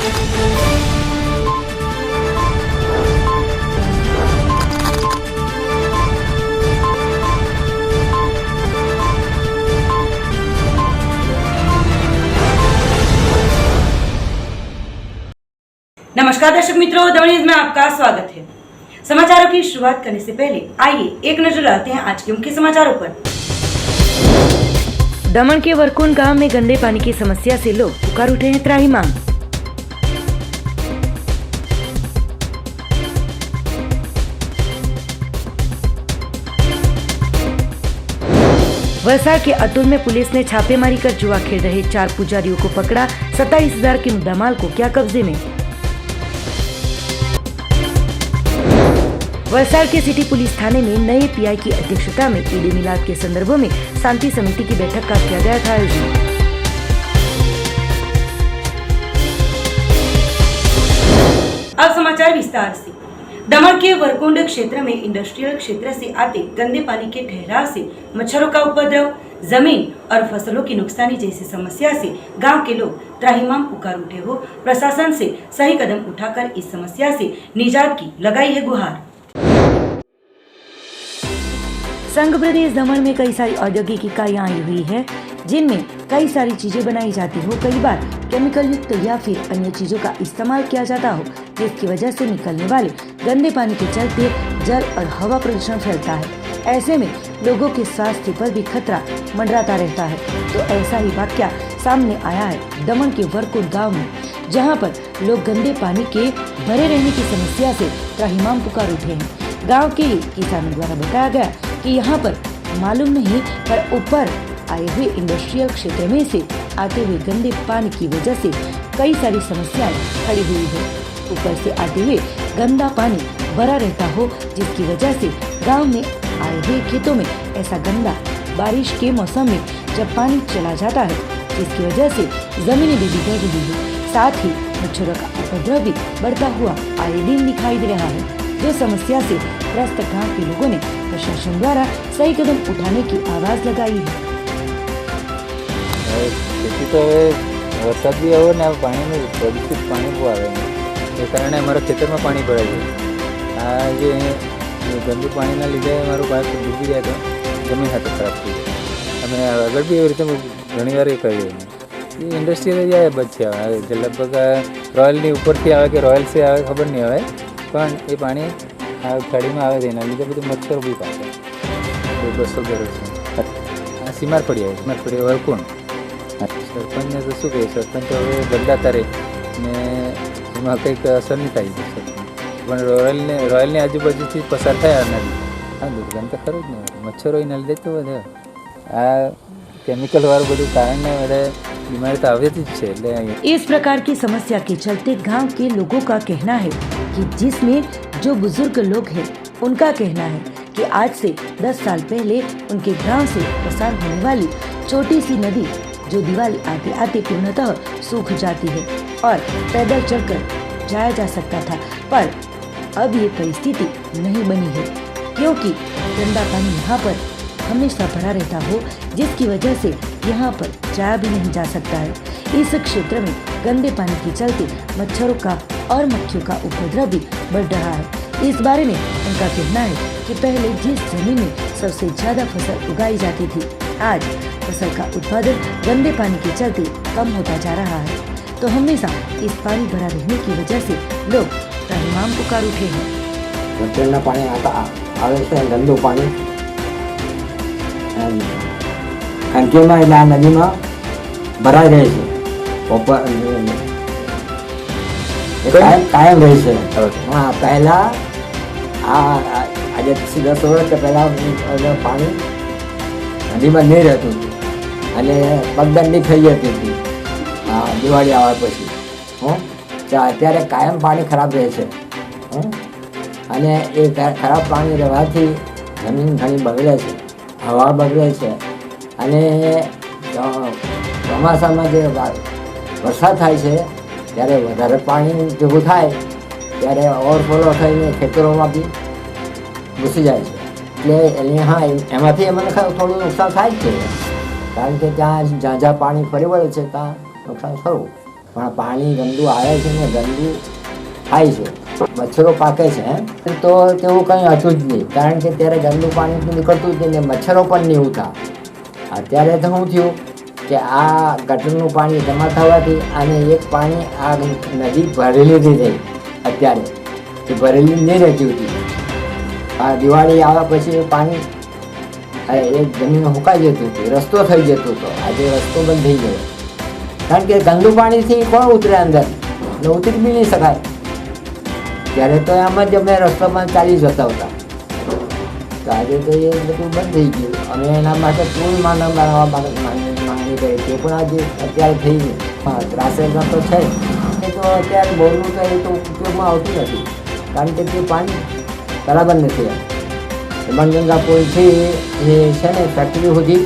नमस्कार दर्शक मित्रों, दमन न्यूज में आपका स्वागत है। समाचारों की शुरुआत करने से पहले आइए एक नजर डालते हैं आज के मुख्य समाचारों पर। दमन के वरकुंड गांव में गंदे पानी की समस्या से लोग पुकार उठे हैं त्राहिमाम। वलसाड़ के अतुल में पुलिस ने छापेमारी कर जुआ खेल रहे 4 पुजारियों को पकड़ा। 27,000 के मुद्दामाल को किया कब्जे में। वलसाड़ के सिटी पुलिस थाने में नए पीआई की अध्यक्षता में ईद ए मिलाद के संदर्भ में शांति समिति की बैठक का किया गया था आयोजन। अब समाचार विस्तार से। दमन के वरकुंड क्षेत्र में इंडस्ट्रियल क्षेत्र से आते गंदे पानी के ठहराव से मच्छरों का उपद्रव, जमीन और फसलों की नुकसानी जैसी समस्या से गांव के लोग त्राहिमाम पुकार उठे हो प्रशासन से सही कदम उठाकर इस समस्या से निजात की लगाई है गुहार। संघ प्रदेश दमन में कई सारी औद्योगिक इकाइयां आई हुई है जिनमें कई सारी चीजें बनाई जाती हो। कई बार केमिकल युक्त या फिर अन्य चीजों का इस्तेमाल किया जाता हो, जिसकी वजह से निकलने वाले गंदे पानी के चलते जल और हवा प्रदूषण फैलता है। ऐसे में लोगों के स्वास्थ्य पर भी खतरा मंडराता रहता है। तो ऐसा ही वाकया सामने आया है दमन के वरकुंड गाँव में, जहाँ पर लोग गंदे पानी के भरे रहने की समस्या से त्राहिमाम पुकार उठे हैं। गाँव के किसानों द्वारा बताया गया कि यहाँ पर मालूम नहीं पर ऊपर आए हुए इंडस्ट्रियल क्षेत्र में से आते हुए गंदे पानी की वजह से कई सारी समस्याएं खड़ी हुई है। ऊपर से आते हुए गंदा पानी भरा रहता हो, जिसकी वजह से गांव में आए हुए खेतों में ऐसा गंदा बारिश के मौसम में जब पानी चला जाता है, जिसकी वजह से जमीनें भी बिगड़ रही है। साथ ही मच्छरों का उपद्रव भी बढ़ता हुआ आए दिन दिखाई दे रहा है, जो समस्या से ग्रस्त गाँव के लोगों ने प्रशासन द्वारा सही कदम उठाने की आवाज लगाई है। खेती तो હવે વરસાદ બી આવ્યો ને પાણીનું પ્રદૂષિત પાણી બહુ આવે એ કારણે અમારા ખેતરમાં પાણી ભરાઈ જાય। આ જે ગંદુ પાણીના લીધે અમારું પાક ડૂબી જાય તો જમીન હાથે ખરાબ થઈ જાય। અમે આગળ બી એવી રીતે ઘણીવાર એ કરીએ। એ ઇન્ડસ્ટ્રીયલ એરિયા જ છે। જે લગભગ રોયલની ઉપરથી આવે કે રોયલથી આવે ખબર નહીં આવે, પણ એ પાણી આ ખાડીમાં આવે છે, એના લીધે બધું મચ્છર બી પાકે 200 ઘરો છે। આ સીમાર પડી આવે, સીમાર પડી વરકુંડ સરપંચને તો શું કહે, સરપંચ હવે બદલાતા રહે ને એમાં કંઈક અસર નહીં થાય સરપંચ, પણ રોયલની આજુબાજુથી પસાર થયા નથી। આ દુર્ગંધ તો ખરું જ નહીં, મચ્છરો એના લીધે તો વધે। આ કેમિકલવાળું બધું કારણે વધે बीमारी तो आवेती है। इस प्रकार की समस्या के चलते गांव के लोगों का कहना है कि जिसमें जो बुजुर्ग लोग हैं उनका कहना है कि आज से 10 साल पहले उनके गांव से पसार होने वाली छोटी सी नदी जो दिवाली आते आते पूर्णतः सूख जाती है और पैदल चलकर जाया जा सकता था, पर अब ये परिस्थिति नहीं बनी है, क्योंकि गंदा पानी यहाँ पर हमेशा भरा रहता हो, जिसकी वजह से यहाँ पर जाया भी नहीं जा सकता है। इस क्षेत्र में गंदे पानी के चलते मच्छरों का और मक्खियों का उपद्रव भी बढ़ रहा है। इस बारे में उनका कहना है कि पहले जिस जमीन में सबसे ज्यादा फसल उगाई जाती थी, आज फसल का उत्पादन गंदे पानी के चलते कम होता जा रहा है। तो हमेशा इस पानी भरा रहने की वजह से लोग त्राहिमाम पुकार उठे हैं। पानी आता आवे से गंदू पानी कंटिन्यू એટલે આ નદીમાં ભરાઈ રહે છે, કાયમ રહે છે। હા, પહેલા આજે 10 વર્ષ પહેલા પાણી નદીમાં નહીં રહેતું અને પગદંડી થઈ જતી હતી દિવાળી આવ્યા પછી। અત્યારે કાયમ પાણી ખરાબ રહે છે અને એ ખરાબ પાણી રહેવાથી જમીન ઘણી બગડે છે, હવા બગડે છે અને ચોમાસામાં જે વરસાદ થાય છે ત્યારે વધારે પાણી ભેગું થાય ત્યારે ઓવરફ્લો થઈને ખેતરોમાં બી ઘૂસી જાય છે। એટલે હા, એમાંથી અમને થોડું નુકસાન થાય જ છે, કારણ કે ત્યાં જ્યાં પાણી ફરી વળે છે ત્યાં નુકસાન ખરું। પણ પાણી ગંદુ આવે છે ને ગંદુ થાય છે, મચ્છરો પાકે છે તો તેવું કંઈ હતું જ નહીં, કારણ કે ત્યારે ગંદુ પાણી તો નીકળતું જ નહીં ને મચ્છરો પણ નહીં ઉઠા. અત્યારે તો શું થયું કે આ ગટરનું પાણી જમા થવાથી અને એક પાણી આ નદી ભરેલી થઈ ગઈ. અત્યારે એ ભરેલી નહીં રહેતી હતી. આ દિવાળી આવ્યા પછી એ પાણી એ જમીન સુકાઈ જતું હતું, રસ્તો થઈ જતો હતો. આજે રસ્તો બંધ થઈ ગયો, કારણ કે ગંદુ પાણીથી કોણ ઉતરે અંદર ને ઉતરી બી નહીં શકાય. ત્યારે તો એમ જ અમે રસ્તામાં ચાલી જતા હતા. તો આજે તો એ બધું બંધ થઈ ગયું. અમે એના માટે કોઈ માનવ બનાવવા માંગણી કરી તે પણ આજે અત્યારે થઈ ગયું. હા, ત્રાસેમાં તો છે એ તો અત્યારે બોરનું તો એ તો ઉપયોગમાં આવતું નથી, કારણ કે તે પાણી બરાબર નથી. દમણગંગા પુલ છે એ છે ને ફેક્ટરી સુધી,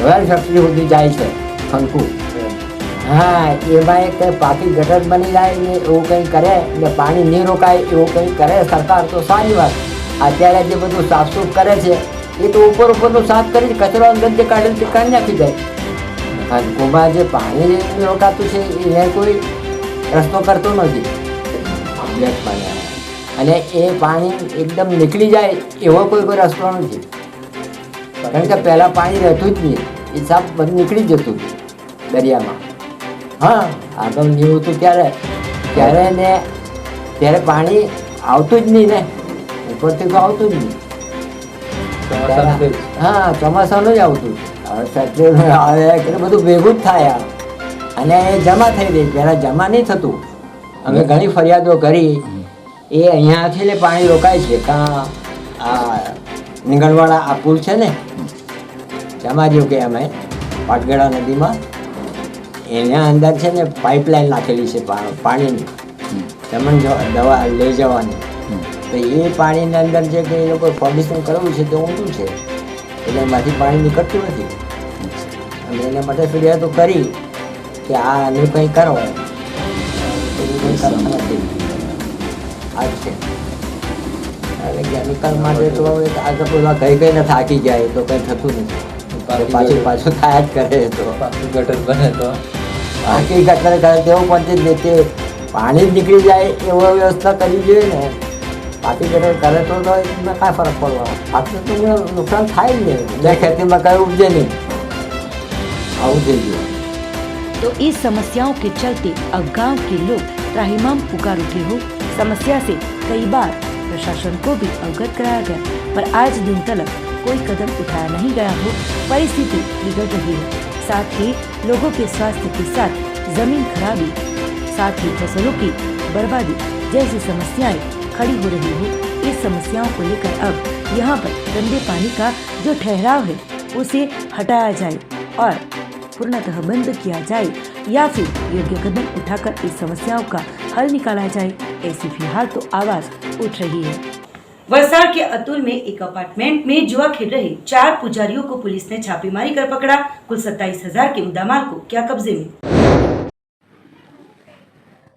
રોયલ ફેક્ટરી સુધી જાય છે ખંખુ. હા, એમાં એક પાકી ગટર બની જાય ને એવું કંઈ કરે ને પાણી નહીં રોકાય એવું કંઈ કરે સરકાર તો સારી વાત. અત્યારે જે બધું સાફસૂફ કરે છે એ તો ઉપરનું સાફ કરી કચરો અંદર જે કાઢે તે કાઢી નાખી જાય. ગોમાં જે પાણી રોકાતું છે એને કોઈ રસ્તો કરતો નથી બ્લેક પાણી, અને એ પાણી એકદમ નીકળી જાય એવો કોઈ રસ્તો નથી, કારણ કે પહેલાં પાણી રહેતું જ નહીં, એ સાફ બધું નીકળી જતું દરિયામાં. હા, આગળ નહીં હતું ત્યારે ને ત્યારે પાણી આવતું જ નહીં ને, ઉપરથી તો આવતું જ નહીં. હા, ચોમાસાનું જ આવતું. હવે ફેક્ટરી આવે એટલે બધું ભેગું જ થાય અને એ જમા થઈ રહી. પહેલાં જમા નહીં થતું. અમે ઘણી ફરિયાદો કરી. એ અહીંયાથી ને પાણી રોકાય છે કાં આ નીંગણવાળા આ પુલ છે ને જમા રહ્યું કે અમે પાટગડા નદીમાં એના અંદર છે ને પાઇપલાઇન નાખેલી છે પાણીની, દમણ દવા લઈ જવાની. તો એ પાણીની અંદર જે કે એ લોકો ફોર્મેશન કરવું છે તે ઊંધું છે, એટલે એમાંથી પાણી નીકળતું નથી. અને એના માટે ફરિયાદો કરી કે આ આનું કંઈ કરો, એવું કંઈ કરતા નથી. આ જ છે. એટલે કેમિકલ માટે તો હવે આગળ બધા કઈ થાકી જાય તો કંઈ થતું નથી, પાછું થયા જ કરે. તો ગટર બને તો બાકી ગટર કરે તેવું પણ જ તે પાણી જ નીકળી જાય એવો વ્યવસ્થા કરવી જોઈએ ને. બાકી ગટર કરે તો એમાં કાંઈ ફરક પડવાનો, આપણે તો નુકસાન થાય જ નહીં, બે ખેતીમાં કંઈ ઉપજે નહીં. આવું થઈ ગયું. तो इस समस्याओं के चलते अब गांव के लोग त्राहिमाम पुकार उठे हो। समस्या से कई बार प्रशासन को भी अवगत कराया गया, पर आज दिन तक कोई कदम उठाया नहीं गया हो। परिस्थिति बिगड़ रही है, साथ ही लोगों के स्वास्थ्य के साथ जमीन खराबी, साथ ही फसलों की बर्बादी जैसी समस्याएं खड़ी हो रही हो। इस समस्याओं को लेकर अब यहाँ पर गंदे पानी का जो ठहराव है उसे हटाया जाए और पूर्णतः बंद किया जाए, या फिर योग्य कदम उठाकर इस समस्याओं का हल निकाला जाए, ऐसी फिलहाल तो आवाज उठ रही है। वलसाड के अतुल में एक अपार्टमेंट में जुआ खेल रहे 4 पुजारियों को पुलिस ने छापेमारी कर पकड़ा। कुल 27,000 के मुद्दामाल को किया कब्जे में।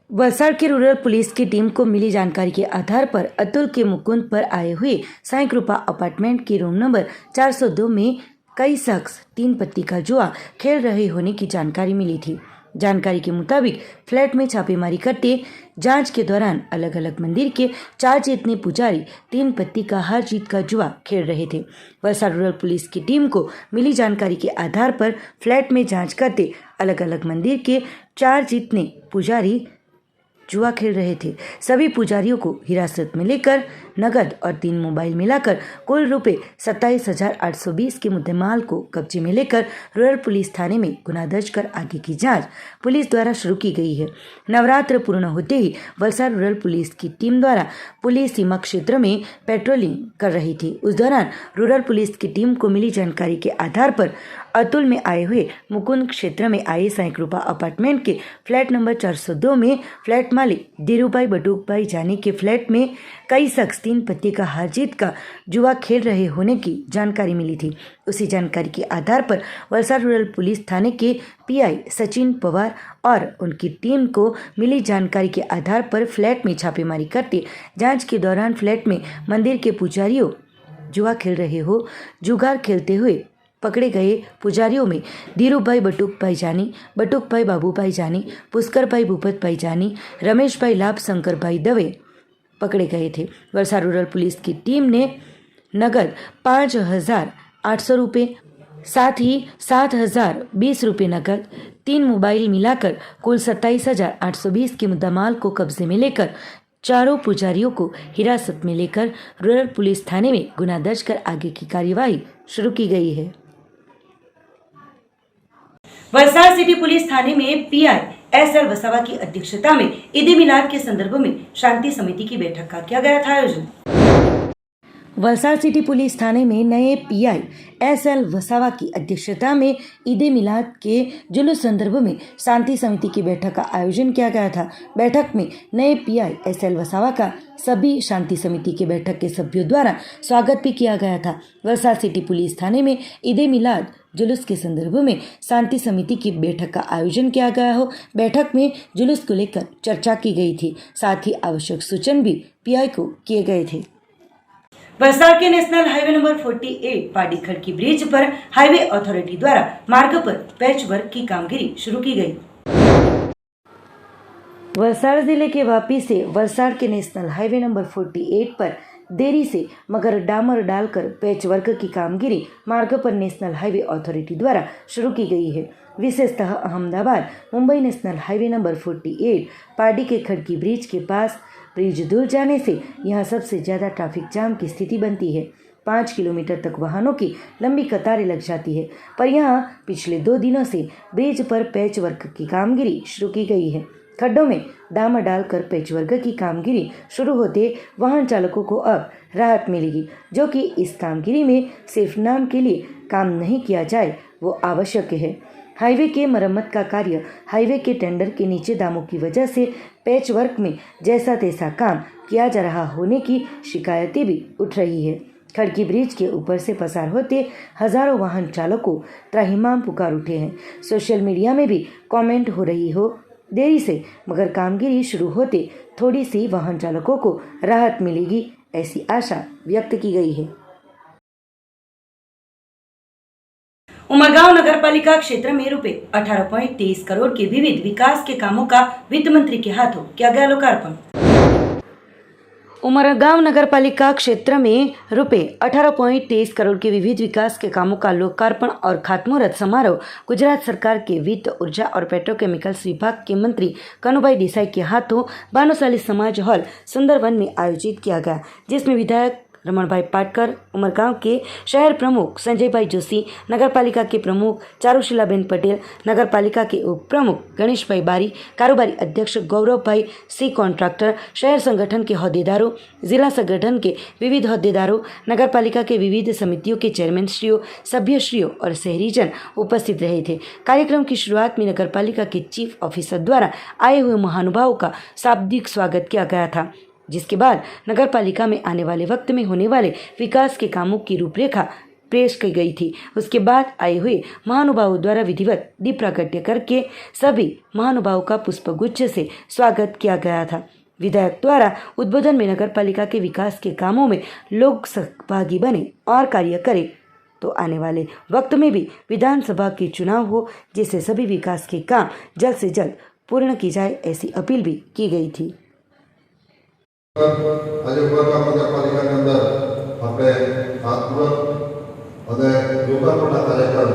वलसाड के रूरल पुलिस की टीम को मिली जानकारी के आधार पर अतुल के मुकुंद पर आए हुए साई कृपा अपार्टमेंट के रूम नंबर 402 में कई शख्स 3 पत्ती का जुआ खेल रहे होने की जानकारी मिली थी। जानकारी के मुताबिक फ्लैट में छापेमारी करते जांच के दौरान अलग अलग मंदिर के 4 जितने पुजारी 3 पत्ती का हार जीत का जुआ खेल रहे थे। वलसाड रूरल पुलिस की टीम को मिली जानकारी के आधार पर फ्लैट में जांच करते अलग अलग मंदिर के 4 जितने पुजारी जुआ खेल रहे थे। सभी पुजारियों को हिरासत में लेकर नगद और 3 मोबाइल मिलाकर कुल रुपए 27,820 के मुद्देमाल को कब्जे में लेकर रूरल पुलिस थाने में गुना दर्ज कर आगे की जांच पुलिस द्वारा शुरू की गई है। नवरात्र पूर्ण होते ही वलसाड रूरल पुलिस की टीम द्वारा पुलिस सीमा क्षेत्र में पेट्रोलिंग कर रही थी। उस दौरान रूरल पुलिस की टीम को मिली जानकारी के आधार पर अतुल में आए हुए मुकुंद क्षेत्र में आए साई कृपा अपार्टमेंट के फ्लैट नंबर 402 में फ्लैट मालिक धीरूभाई बटुकभाई जानी के फ्लैट में कई शख्स 3 पत्ती का हार जीत का जुआ खेल रहे होने की जानकारी मिली थी। उसी जानकारी के आधार पर वलसाड रूरल पुलिस थाने के पीआई सचिन पवार और उनकी टीम को मिली जानकारी के आधार पर फ्लैट में छापेमारी करते जांच के दौरान फ्लैट में मंदिर के पुजारियों जुआ खेल रहे हो जुगार खेलते हुए पकड़े गए पुजारियों में धीरूभाई बटुकभाई जानी, बटुकभाई बाबूभाई जानी, पुष्करभाई भूपतभाई जानी, रमेशभाई लाभ शंकरभाई दवे पकड़े गए थे। वलसाड रूरल पुलिस की टीम ने नगद 5,800 रुपये, साथ ही 7,020 रुपये नकद, 3 मोबाइल मिलाकर कुल 27,820 के मुद्दामाल को कब्जे में लेकर चारों पुजारियों को हिरासत में लेकर रूरल पुलिस थाने में गुना दर्ज कर आगे की कार्यवाही शुरू की गई है। वलसाड सिटी पुलिस थाने में पीआई एसएल वसावा की अध्यक्षता में ईद मिलाद के संदर्भ में शांति समिति की बैठक का किया गया था आयोजन। वलसाड सिटी पुलिस थाने में नए पीआई एसएल वसावा की अध्यक्षता में ईद मिलाद के जुलूस संदर्भ में शांति समिति की बैठक का आयोजन किया गया था। बैठक में नए पीआई एसएल वसावा का सभी शांति समिति के बैठक के सभ्यों द्वारा स्वागत भी किया गया था। वलसाड सिटी पुलिस थाने में ईद मिलाद जुलूस के संदर्भ में शांति समिति की बैठक का आयोजन किया गया हो। बैठक में जुलूस को लेकर चर्चा की गई थी, साथ ही आवश्यक सूचन भी पीआई को किए गए थे। वलसाड के नेशनल हाईवे नंबर 48 पाडी खड़की ब्रिज पर हाईवे अथॉरिटी द्वारा मार्ग पर पैच वर्क की कामगिरी शुरू की गई। वलसाड जिले के वापी से वलसाड के नेशनल हाईवे नंबर 48 पर देरी से मगर डामर डालकर पैच वर्क की कामगिरी मार्ग पर नेशनल हाईवे अथॉरिटी द्वारा शुरू की गई है। विशेषतः Ahmedabad Mumbai national highway number 48 पाडी के खड़की ब्रिज के पास ब्रिज दूर जाने से यहाँ सबसे ज़्यादा ट्रैफिक जाम की स्थिति बनती है। 5 किलोमीटर तक वाहनों की लंबी कतारें लग जाती है। पर यहाँ पिछले 2 दिनों से ब्रिज पर पैच वर्क की कामगिरी शुरू की गई है। खड्डों में डामर डालकर पैच वर्क की कामगिरी शुरू होते वाहन चालकों को अब राहत मिलेगी, जो कि इस कामगिरी में सिर्फ नाम के लिए काम नहीं किया जाए वो आवश्यक है। हाईवे के मरम्मत का कार्य हाईवे के टेंडर के नीचे दामों की वजह से पैच वर्क में जैसा तैसा काम किया जा रहा होने की शिकायतें भी उठ रही है। खड़की ब्रिज के ऊपर से पसार होते हजारों वाहन चालकों त्राहिमाम पुकार उठे हैं। सोशल मीडिया में भी कमेंट हो रही हो देरी से मगर कामगिरी शुरू होते थोड़ी सी वाहन चालकों को राहत मिलेगी, ऐसी आशा व्यक्त की गई है। उमरगांव नगरपालिका क्षेत्र में रुपए 18.23 करोड़ के विविध विकास के कामों का वित्त मंत्री के हाथों किया गया लोकार्पण। उमरगांव नगरपालिका क्षेत्र में रुपए 18.23 करोड़ के विविध विकास के कामों का लोकार्पण और खातमुहूर्त समारोह गुजरात सरकार के वित्त, ऊर्जा और पेट्रोकेमिकल्स विभाग के मंत्री कनुभाई देसाई के हाथों भानुशाली समाज हॉल सुंदरवन में आयोजित किया गया, जिसमें विधायक रमणभाई पाटकर, उमरगांव के शहर प्रमुख संजयभाई जोशी, नगरपालिका के प्रमुख चारुशीलाबेन पटेल, नगरपालिका के उप प्रमुख गणेशभाई बारी, कारोबारी अध्यक्ष गौरवभाई सी, कॉन्ट्रैक्टर, शहर संगठन के होद्देदारों, जिला संगठन के विविध होद्देदारों, नगरपालिका के विविध समितियों के चेयरमैन श्रियों, सभ्यश्रियों और शहरीजन उपस्थित रहे थे। कार्यक्रम की शुरुआत में नगरपालिका के चीफ ऑफिसर द्वारा आए हुए महानुभावों का शाब्दिक स्वागत किया गया था, जिसके बाद नगरपालिका में आने वाले वक्त में होने वाले विकास के कामों की रूपरेखा पेश की गई थी। उसके बाद आए हुए महानुभावों द्वारा विधिवत दीप प्रागट्य करके सभी महानुभावों का पुष्पगुच्छ से स्वागत किया गया था। विधायक द्वारा उद्बोधन में नगरपालिका के विकास के कामों में लोग सहभागी बने और कार्य करें तो आने वाले वक्त में भी विधानसभा के चुनाव हो, जिससे सभी विकास के काम जल्द से जल्द पूर्ण की जाए, ऐसी अपील भी की गई थी। આજે ઉમરગામ નગરપાલિકાની અંદર આપણે ખાતમુહૂર્ત અને લોકાર્પણના કાર્યક્રમ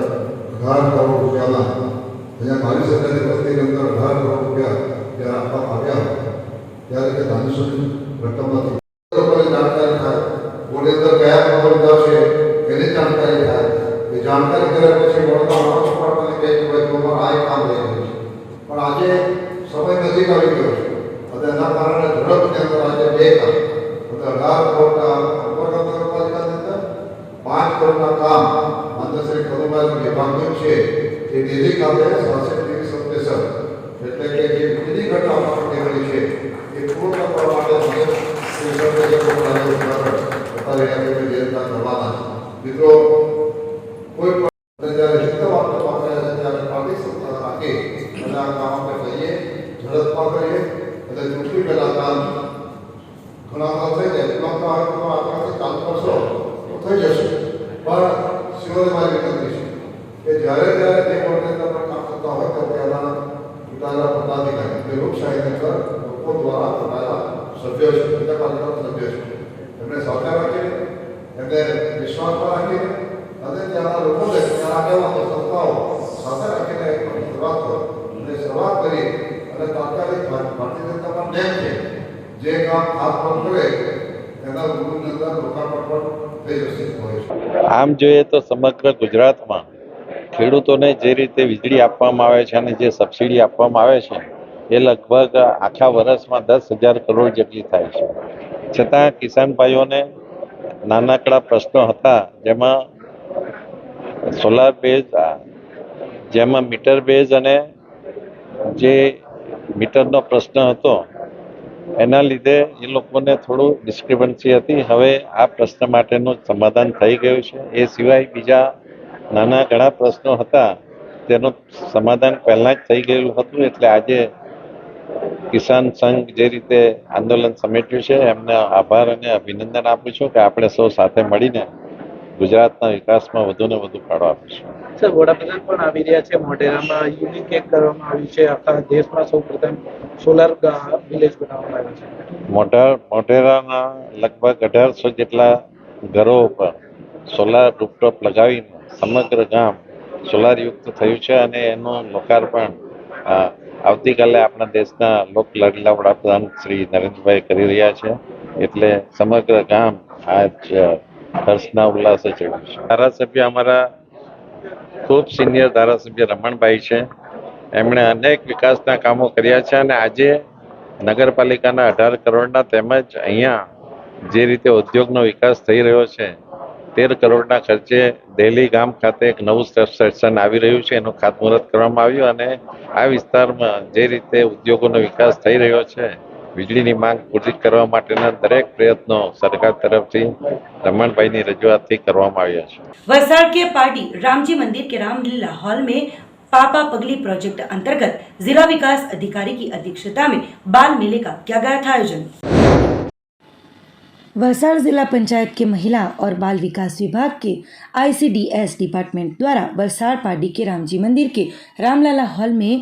18 કરોડ રૂપિયાના અહીંયા મારી સરકારની વસ્તીની અંદર 18 કરોડ રૂપિયા જ્યારે આપવામાં આવ્યા ત્યારે કે નાની સૂચી રકમમાંથી લોકોને જાણકારી થાય, કોની અંદર કયા પ્રબંધો છે એની જાણકારી થાય, એ જાણકારી કર્યા પછી વળતા માણસો પણ મને કહે કે ભાઈ તમારે આ કામ લઈ ગયું છે, પણ આજે સમય નજીક આવી ગયો છે અને એના કારણે ઝડપની અંદર આજે 2 કામ 18 કરોડના ઉમરગામ નગરપાલિકાની અંદર 5 કરોડના કામ માન્ય શ્રી કનુભાઈ વિભાગનું છે એ ડેલી કામે શાસક ટીવી સબસ્ટેશન એટલે કે જે બીજી ઘટના આપણે કહેવાની છે એ પૂર્ણ કરવા માટે શ્રી સબસ્ટેશન અત્યારે આપણે જે રીતના કરવાના મિત્રો કોઈ પણ જ્યારે હિતમ આપણે વાપરે ત્યારે પાર્ટી સત્તા રાખે અને આ કામ આપણે કહીએ ઝડપમાં કરીએ એટલે ચૂંટણી પહેલાં કામ ઘણા કામ થઈ જાય એટલા તો આપણાથી કામ કરશો તો થઈ જશે, પણ શિવને મારી વિનંતી છે કે જ્યારે જ્યારે જે બોર્ડની અંદર કામ કરતા હોય તો ત્યાંના ચૂંટાયેલા પદાધિકારી જે લોકશાહીની અંદર લોકો દ્વારા ચૂંટાયેલા સભ્યો છે, નગરપાલિકાના સભ્યો છે, એમને સહકાર રાખીને એમને વિશ્વાસમાં રાખીને અને ત્યાંના લોકોને ત્યાં આગળના સંસ્થાઓ સાથે રાખીને શરૂઆત કરો અને શરૂઆત કરી અને તાત્કાલિક ભારતીય જનતા પાર્ટી છે જે કામ હાથ પર કરે એના ગુરુની અંદર લોકાર્પણ પણ થઈ જશે હોય છે. આમ જોઈએ તો સમગ્ર ગુજરાતમાં ખેડૂતોને જે રીતે વીજળી આપવામાં આવે છે અને જે સબસિડી આપવામાં આવે છે એ લગભગ આખા વર્ષમાં 10,000 કરોડ જેટલી થાય છે. છતાં કિસાન ભાઈઓને નાનકડા પ્રશ્નો હતા, જેમાં સોલાર બેઝ, જેમાં મીટર બેઝ અને જે મીટરનો પ્રશ્ન હતો એના લીધે એ લોકોને થોડું ડિસ્ક્રિપન્સી હતી. હવે આ પ્રશ્ન માટેનું સમાધાન થઈ ગયું છે. એ સિવાય બીજા નાના ઘણા પ્રશ્નો હતા તેનું સમાધાન પહેલાં જ થઈ ગયેલું હતું. એટલે આજે કિસાન સંઘ જે રીતે આંદોલન સમેટ્યું છે એમને આભાર અને અભિનંદન આપું છું કે આપણે સૌ સાથે મળીને ગુજરાતના વિકાસમાં વધુને વધુ ફાળો આપીશું. સર, વડાપ્રધાન પણ આવી રહ્યા છે. મોઢેરામાં યુનિક એક કરવામાં આવ્યું છે. આખા દેશમાં સૌપ્રથમ સોલાર વિલેજ બનાવવામાં આવ્યું છે. મોઢેરાના લગભગ 1800 જેટલા ઘરો ઉપર સોલાર રૂફટોપ લગાવીને સમગ્ર ગામ સોલાર યુક્ત થયું છે અને એનું લોકાર્પણ આવતીકાલે આપણા દેશના લોકલાડીલા વડાપ્રધાન શ્રી નરેન્દ્રભાઈ કરી રહ્યા છે. એટલે સમગ્ર ગામ આજ હર્ષના ઉલ્લાસે ચડ્યું છે. ધારાસભ્ય અમારા ખૂબ સિનિયર ધારાસભ્ય રમણભાઈ છે. એમણે અનેક વિકાસના કામો કર્યા છે અને આજે નગરપાલિકાના 18 કરોડના તેમજ અહીંયા જે રીતે ઉદ્યોગનો વિકાસ થઈ રહ્યો છે 13 કરોડના ખર્ચે દેલી ગામ ખાતે એક નવું સ્ટેશન આવી રહ્યું છે. એનું ખાતમુહૂર્ત કરવામાં આવ્યું અને આ વિસ્તારમાં જે રીતે ઉદ્યોગોનો વિકાસ થઈ રહ્યો છે, વીજળીની માંગ પૂરી કરવા માટેના દરેક પ્રયત્નો સરકાર તરફથી રમણભાઈની રજૂઆતથી કરવામાં આવ્યા છે. वलसाड़ के पार्टी रामजी मंदिर के रामलीला हॉल में पापा पगली प्रोजेक्ट अंतर्गत जिला विकास अधिकारी की अध्यक्षता में बाल मेले का किया गया था आयोजन। वलसाड़ जिला पंचायत के महिला और बाल विकास विभाग के ICDS डिपार्टमेंट द्वारा वलसाड़ पार्टी के रामजी मंदिर के रामलला हॉल में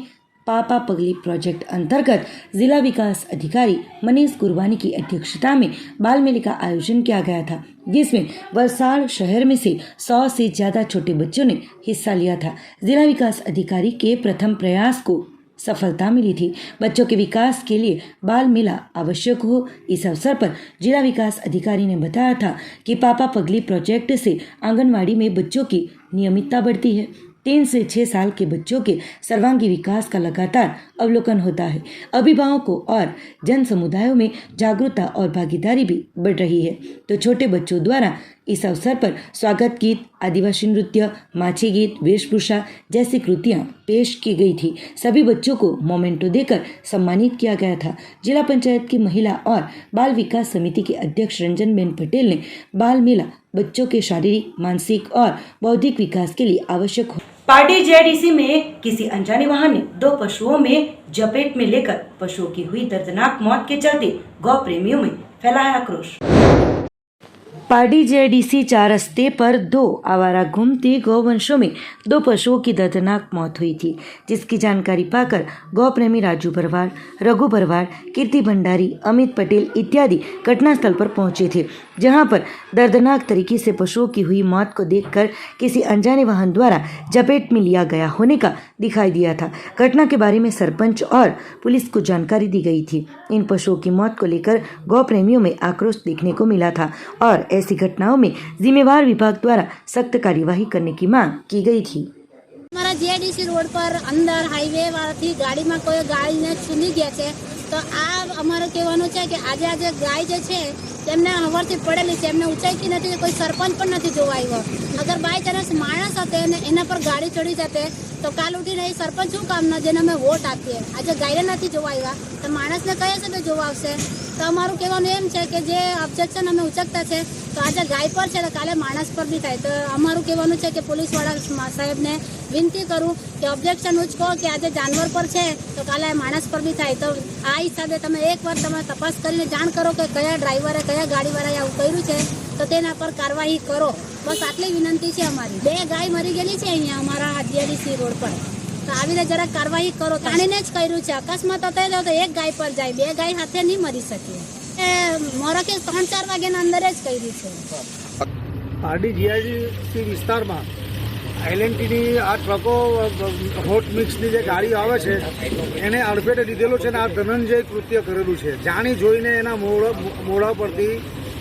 पापा पगली प्रोजेक्ट अंतर्गत जिला विकास अधिकारी मनीष गुरवानी की अध्यक्षता में बाल मेले का आयोजन किया गया था, जिसमें वलसाड़ शहर में से 100 से ज़्यादा छोटे बच्चों ने हिस्सा लिया था। जिला विकास अधिकारी के प्रथम प्रयास को सफलता मिली थी। बच्चों के विकास के लिए बाल मेला आवश्यक हो, इस अवसर पर जिला विकास अधिकारी ने बताया था कि पापा पगली प्रोजेक्ट से आंगनवाड़ी में बच्चों की नियमितता बढ़ती है। 3 से 6 साल के बच्चों के सर्वांगीण विकास का लगातार अवलोकन होता है। अभिभावकों और जन समुदायों में जागरूकता और भागीदारी भी बढ़ रही है। तो छोटे बच्चों द्वारा इस अवसर पर स्वागत गीत, आदिवासी नृत्य, माछी गीत, वेशभूषा जैसी कृतियां पेश की गई थी। सभी बच्चों को मोमेंटो देकर सम्मानित किया गया था। जिला पंचायत की महिला और बाल विकास समिति के अध्यक्ष रंजनबेन पटेल ने बाल मेला बच्चों के शारीरिक, मानसिक और बौद्धिक विकास के लिए आवश्यक हो। पार्टी JDC में किसी अनजाने वाहन ने 2 पशुओं में जपेट में लेकर पशुओं की हुई दर्दनाक मौत के चलते गौ प्रेमियों में फैला है आक्रोश। पार्टी JDC 4 रस्ते पर 2 आवारा घूमते गौवंशों में 2 पशुओं की दर्दनाक मौत हुई थी, जिसकी जानकारी पाकर गौ प्रेमी राजू भरवाड़, रघु भरवाड़, कीर्ति भंडारी, अमित पटेल इत्यादि घटनास्थल पर पहुंचे थे, जहां पर दर्दनाक तरीके से पशुओं की हुई मौत को देखकर किसी अनजाने वाहन द्वारा जपेट में लिया गया होने का दिखाई दिया था। घटना के बारे में सरपंच और पुलिस को जानकारी दी गई थी। इन पशुओं की मौत को लेकर गौ प्रेमियों में आक्रोश देखने को मिला था और ऐसी घटनाओं में जिम्मेवार विभाग द्वारा सख्त कार्यवाही करने की मांग की गई थी। हमारा JDC रोड पर अंदर हाईवे वाळाथी गाड़ीमां कोई गायने छूनी गया है, तो आ अमारे कहेवानुं छे कि आज गाय जे छे तेमने हवरथी पड़ेली छे, एमने ऊंचाईथी नथी, कोई सरपंच पण नथी जोवा आव्यो। अगर बाय चांस माणस हते ने एना पर गाड़ी चढ़ी जाते तो काल उठीने ए सरपंच शुं कामना जेने अमे वोट आपीए, आज गायने नथी जोवा आव्या तो माणसने कया हिसाबे जोवा आवशे। तो अमारुं कहेवानुं एम छे कि जे ऑब्जेक्शन अमे उचकता छे तो તો આજે ગાય પર છે તો કાલે માણસ પર બી થાય. તો અમારું કહેવાનું છે કે પોલીસવાળા સાહેબને વિનંતી કરું કે ઓબ્જેક્શન ઉચકો કે આજે જાનવર પર છે તો કાલે માણસ પર બી થાય. તો આ હિસાબે તમે એકવાર તમે તપાસ કરીને જાણ કરો કે કયા ડ્રાઈવરે કયા ગાડીવાળાએ આવું કર્યું છે તો તેના પર કાર્યવાહી કરો. બસ આટલી વિનંતી છે અમારી. 2 ગાય મરી ગયેલી છે અહીંયા અમારા જીઆઈડીસી રોડ પર. તો આવી રીતે જરા કાર્યવાહી કરો. જાણીને જ કર્યું છે. અકસ્માત થતો તો 1 ગાય પર જાય, 2 ગાય હાથે નહીં મરી શકે. મોરા કે 3-4 વાગ્યાના અંદર જ કર્યું છે. પારડી જીઆઈડીસી વિસ્તારમાં LNTની આ ટ્રકો હોટ મિક્સની જે ગાડી આવે છે એને અડફેટે લીધેલું છે ને આ ધનંજય કૃત્ય કરેલું છે. જાણી જોઈને એના મોઢા પરથી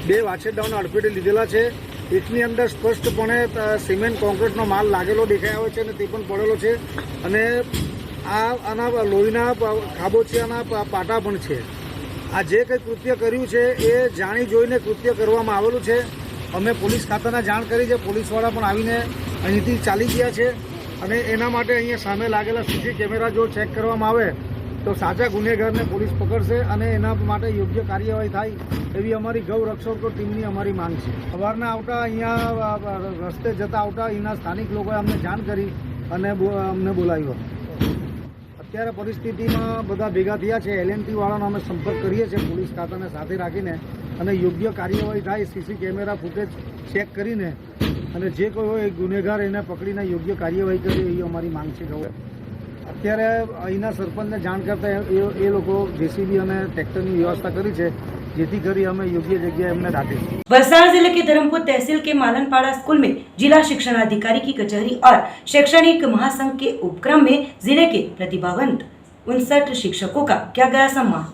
2 વાછરડાઓને અડફેટે લીધેલા છે. એકની અંદર સ્પષ્ટપણે સિમેન્ટ કોન્ક્રીટનો માલ લાગેલો દેખાઈ આવે છે અને તે પણ પડેલો છે અને આના લોહીના ખાબોચિયાના પાટા પણ છે. આ જે કંઈ કૃત્ય કર્યું છે એ જાણી જોઈને કૃત્ય કરવામાં આવેલું છે. અમે પોલીસ ખાતાને જાણ કરી છે. પોલીસવાળા પણ આવીને અહીંથી ચાલી ગયા છે અને એના માટે અહીંયા સામે લાગેલા સીસી કેમેરા જો ચેક કરવામાં આવે તો સાચા ગુનેગારને પોલીસ પકડશે અને એના માટે યોગ્ય કાર્યવાહી થાય એવી અમારી ગૌ રક્ષકો ટીમની અમારી માંગ છે. સવારના આવતા અહીંયા રસ્તે જતા આવતા અહીંના સ્થાનિક લોકોએ અમને જાણ કરી અને અમને બોલાવ્યો. અત્યારે પરિસ્થિતિમાં બધા ભેગા થયા છે. LNT વાળાનો અમે સંપર્ક કરીએ છીએ પોલીસ ખાતાને સાથે રાખીને અને યોગ્ય કાર્યવાહી થાય. સીસી કેમેરા ફૂટેજ ચેક કરીને અને જે કોઈ હોય ગુનેગાર એને પકડીને યોગ્ય કાર્યવાહી કરે એવી અમારી માંગ છે. અત્યારે અહીંના સરપંચને જાણ કરતા એ લોકો JCB અને ट्रैक्टરની व्यवस्था કરી છે જેથી કરી અમે योग्य जगह हमने डाली। वलसाड़ जिले के धर्मपुर तहसील के मालनपाड़ा स्कूल में जिला शिक्षण अधिकारी की कचहरी और शैक्षणिक महासंघ के उपक्रम में जिले के प्रतिभावंत 59 शिक्षकों का किया गया सम्मान।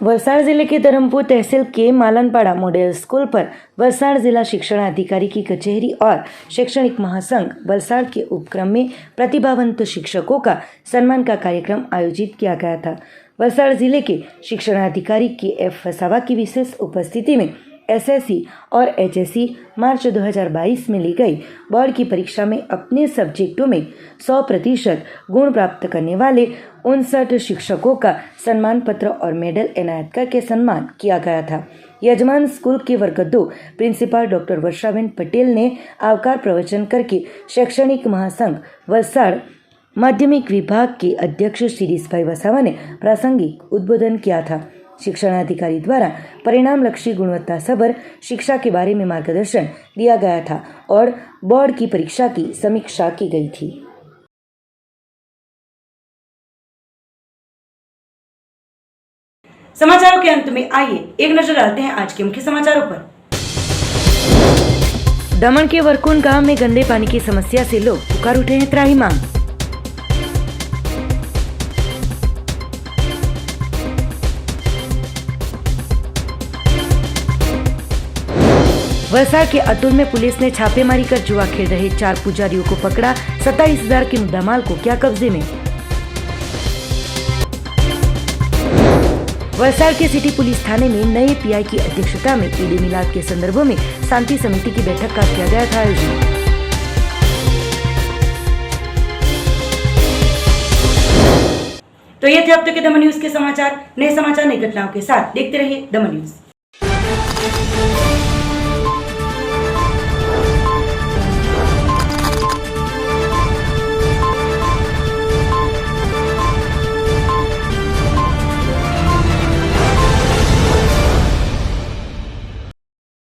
वलसाड़ जिले के धर्मपुर तहसील के मालनपाड़ा मॉडल स्कूल पर वलसाड़ जिला शिक्षण अधिकारी की कचहरी और शैक्षणिक महासंघ वलसाड़ के उपक्रम में प्रतिभावंत शिक्षकों का सम्मान का कार्यक्रम आयोजित किया गया था। वलसाड़ जिले के शिक्षणाधिकारी KF वसावा की विशेष उपस्थिति में SSC और HSC मार्च 2022 में ली गई बोर्ड की परीक्षा में अपने सब्जेक्टों में 100% गुण प्राप्त करने वाले 59 शिक्षकों का सम्मान पत्र और मेडल एनायत करके सम्मान किया गया था। यजमान स्कूल के वर्ग 2 प्रिंसिपल डॉक्टर वर्षाबेन पटेल ने आवकार प्रवचन करके शैक्षणिक महासंघ वलसाड़ माध्यमिक विभाग के अध्यक्ष शिरीष भाई वसावा ने प्रासंगिक उद्बोधन किया था। शिक्षणाधिकारी द्वारा परिणामलक्षी गुणवत्ता सभर शिक्षा के बारे में मार्गदर्शन दिया गया था और बोर्ड की परीक्षा की समीक्षा की गई थी। समाचारों के अंत में आइए एक नजर डालते हैं आज के मुख्य समाचारों पर। दमन के वरकुंड गांव में गंदे पानी की समस्या से लोग पुकार उठे हैं त्राहिमाम। वलसाड़ के अतुल में पुलिस ने छापेमारी कर जुआ खेल रहे 4 पुजारियों को पकड़ा। 27,000 के मुद्दामाल को किया कब्जे में। वलसाड़ के सिटी पुलिस थाने में नए PI की अध्यक्षता में ईद मिलाद के संदर्भ में शांति समिति की बैठक का किया गया था आयोजन। तो ये थे अब तक के दमन न्यूज के समाचार। नए समाचार नई घटनाओं के साथ देखते रहिए दमन न्यूज।